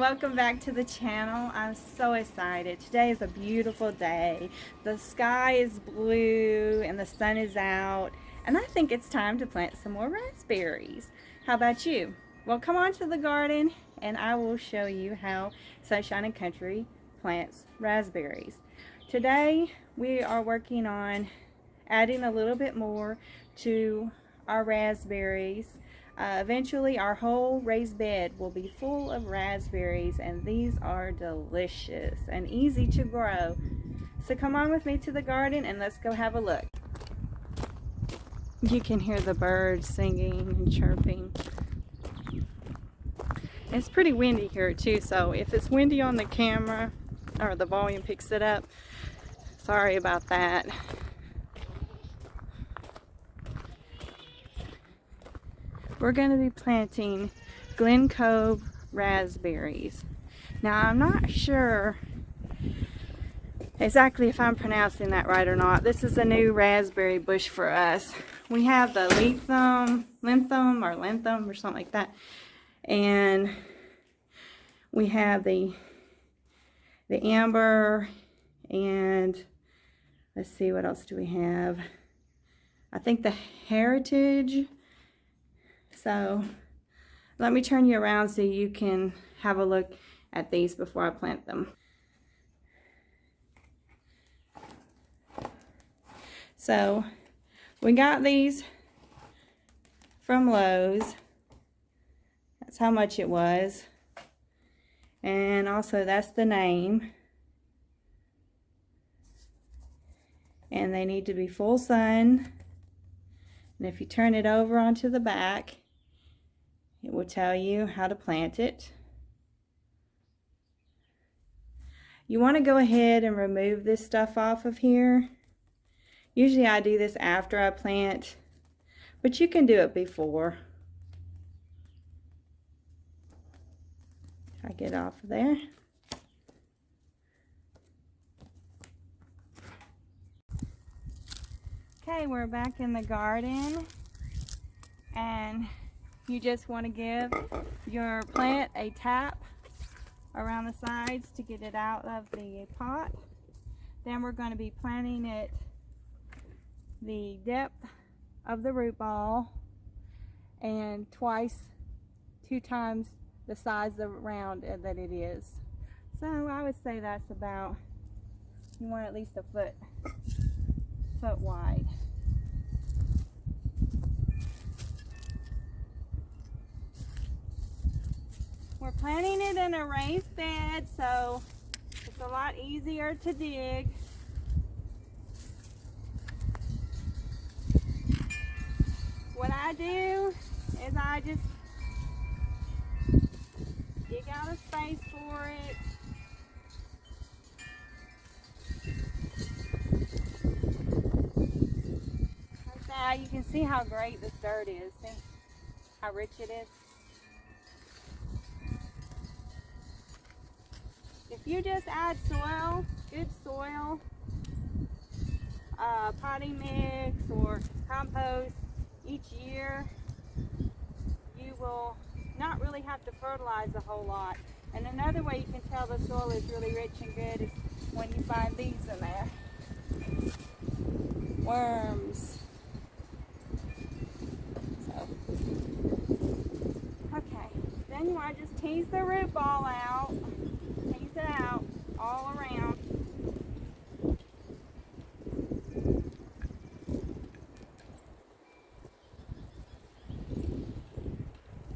welcome back to the channel. I'm so excited. Today is a beautiful day. The sky is blue and the sun is out, and I think it's time to plant some more raspberries. How about you? Well, come on to the garden and I will show you how Sunshine and Country plants raspberries. Today we are working on adding a little bit more to our raspberries. Eventually our whole raised bed will be full of raspberries, and these are delicious and easy to grow. So come on with me to the garden and let's go have a look. You can hear the birds singing and chirping. It's pretty windy here too, so if it's windy on the camera or the volume picks it up, sorry about that. We're going to be planting Glen Cove raspberries. Now I'm not sure exactly if I'm pronouncing that right or not. This is a new raspberry bush for us. We have the Lenthum or something like that, and we have the amber, and let's see, what else do we have? I think the heritage. So let me turn you around so you can have a look at these before I plant them. So we got these from Lowe's. That's how much it was. And also that's the name. And they need to be full sun. And if you turn it over onto the back, it will tell you how to plant it. You want to go ahead and remove this stuff off of here. Usually I do this after I plant, but you can do it before. If I get off of there. Okay, we're back in the garden, and you just want to give your plant a tap around the sides to get it out of the pot. Then we're going to be planting it the depth of the root ball and two times the size around that it is. So I would say that's about, you want at least a foot wide. We're planting it in a raised bed, so it's a lot easier to dig. What I do is I just dig out a space for it. Like that. You can see how great this dirt is. See how rich it is. If you just add soil, good soil, potting mix or compost each year, you will not really have to fertilize a whole lot. And another way you can tell the soil is really rich and good is when you find these in there. Worms. So, okay. Then you want to just tease the root ball out. Tease it out all around.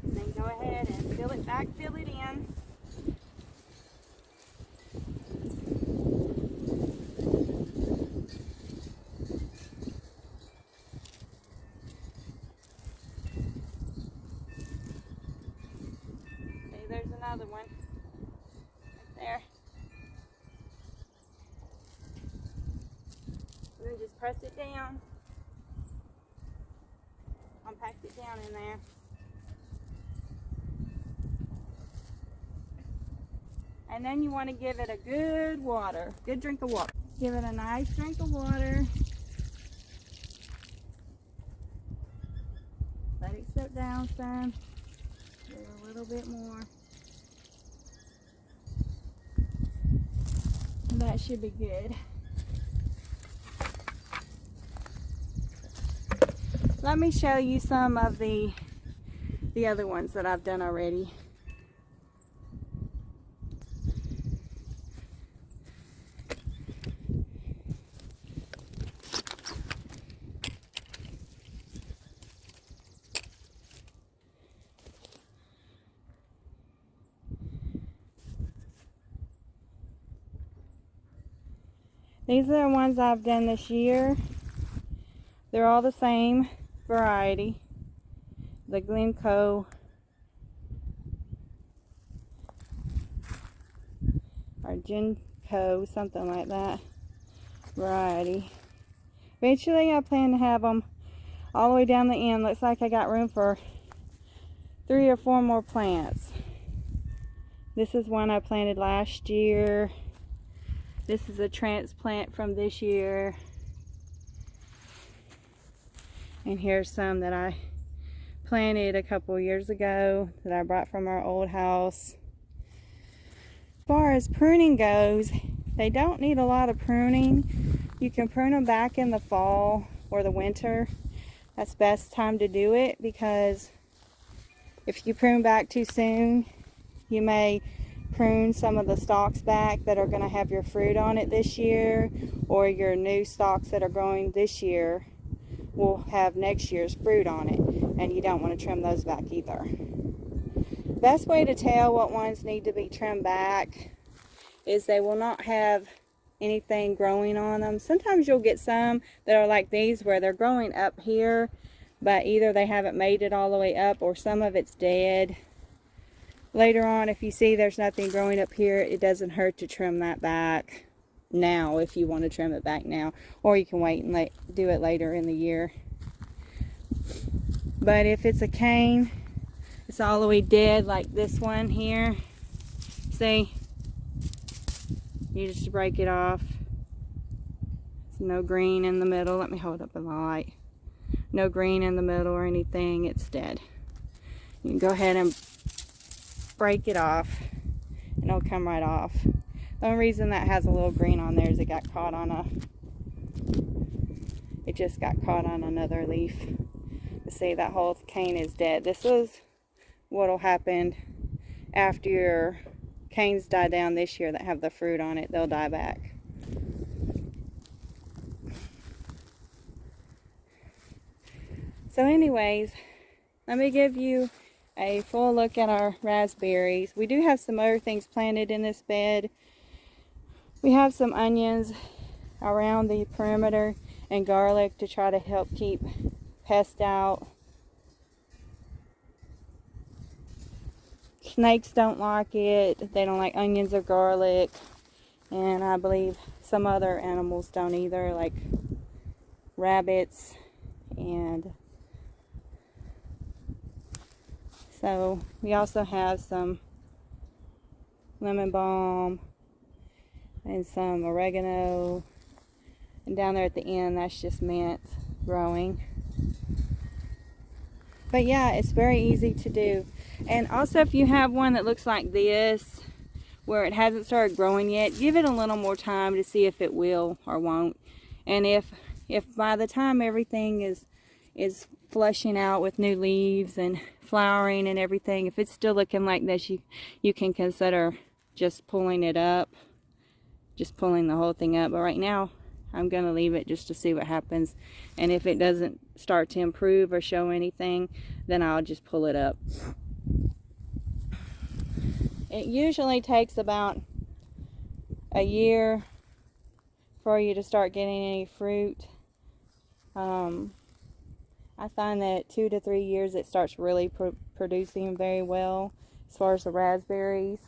Then go ahead and fill it in. See, there's another one. There. And then just press it down. Compact it down in there. And then you want to give it a good drink of water. Give it a nice drink of water. Let it sit down some. Give it a little bit more. That should be good. Let me show you some of the other ones that I've done already. These are the ones I've done this year. They're all the same variety. The Glencoe or Genco, something like that variety. Eventually I plan to have them all the way down the end. Looks like I got room for 3 or 4 more plants. This is one I planted last year. This is a transplant from this year. And here's some that I planted a couple years ago that I brought from our old house. As far as pruning goes, they don't need a lot of pruning. You can prune them back in the fall or the winter. That's the best time to do it, because if you prune back too soon, you may prune some of the stalks back that are going to have your fruit on it this year, or your new stalks that are growing this year will have next year's fruit on it, and you don't want to trim those back either. Best way to tell what ones need to be trimmed back is they will not have anything growing on them. Sometimes you'll get some that are like these where they're growing up here, but either they haven't made it all the way up or some of it's dead. Later on, if you see there's nothing growing up here, it doesn't hurt to trim that back now if you want to trim it back now, or you can wait and do it later in the year. But if it's a cane, it's all the way dead like this one here, see, you just break it off. There's no green in the middle. Let me hold up in the light. No green in the middle or anything. It's dead. You can go ahead and break it off and it'll come right off. The only reason that has a little green on there is it just got caught on another leaf. But see, that whole cane is dead. This is what'll happen after your canes die down this year that have the fruit on it. They'll die back. So anyways, let me give you a full look at our raspberries. We do have some other things planted in this bed. We have some onions around the perimeter and garlic to try to help keep pests out. Snakes don't like it. They don't like onions or garlic. And I believe some other animals don't either, like rabbits. And so we also have some lemon balm and some oregano, and down there at the end that's just mint growing. But yeah, it's very easy to do. And also, if you have one that looks like this where it hasn't started growing yet, give it a little more time to see if it will or won't. And if by the time everything is flushing out with new leaves and flowering and everything, if it's still looking like this, you can consider just pulling it up, just pulling the whole thing up. But right now I'm going to leave it just to see what happens, and if it doesn't start to improve or show anything, then I'll just pull it up. It usually takes about a year for you to start getting any fruit. I find that 2 to 3 years it starts really producing very well as far as the raspberries.